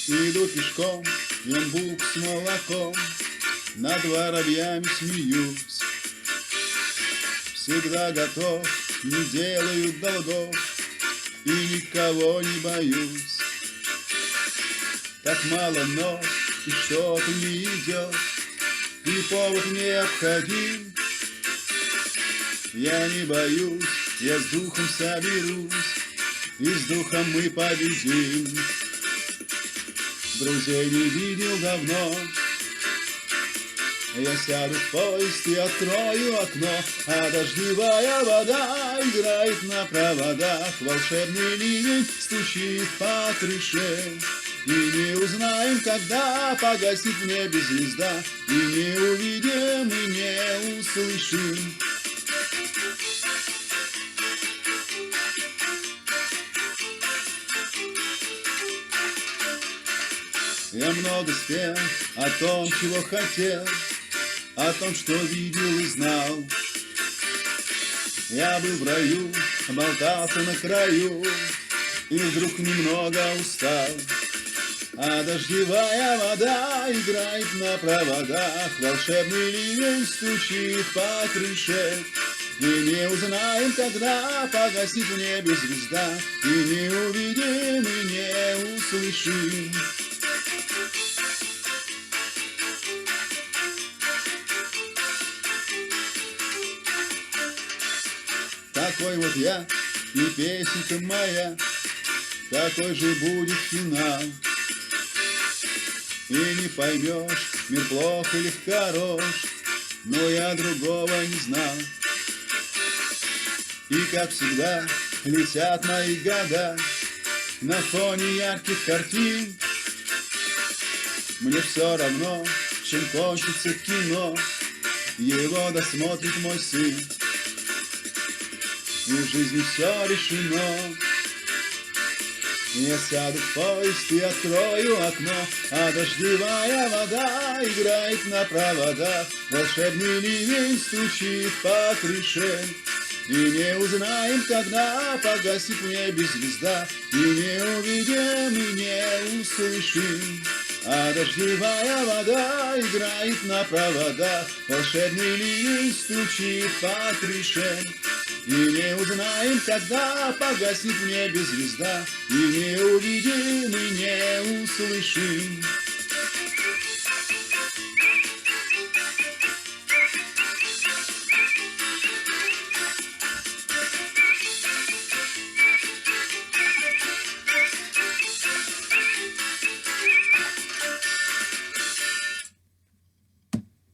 Иду пешком, ем булку с молоком, над воробьями смеюсь. Всегда готов, не делаю долгов и никого не боюсь. Так мало ног, и что-то не идет, и повод необходим. Я не боюсь, я с духом соберусь, и с духом мы победим. Друзей не видел давно, я сяду в поезд и открою окно, а дождевая вода играет на проводах. Волшебный ливень стучит по крыше, и не узнаем, когда погасит в небе звезда, и не увидим, и не услышим. Я много спел о том, чего хотел, о том, что видел и знал. Я был в раю, болтался на краю, и вдруг немного устал. А дождевая вода играет на проводах, волшебный ливень стучит по крыше, и не узнаем, когда погасит в небе звезда, и не увидим, и не услышим. Такой вот я, и песенка моя, такой же будет финал. И не поймешь, мир плох или хорош, но я другого не знал. И как всегда летят мои года на фоне ярких картин. Мне все равно, чем кончится кино, его досмотрит мой сын. И в жизни все решено. Я сяду в поезд и открою окно, а дождевая вода играет на проводах. Волшебный ливень стучит по крыше, и не узнаем, когда погасит в небе звезда, и не увидим, и не услышим. А дождевая вода играет на проводах, волшебный ливень стучит по крыше, и не узнаем, когда погасит в небе звезда, и не увидим, и не услышим.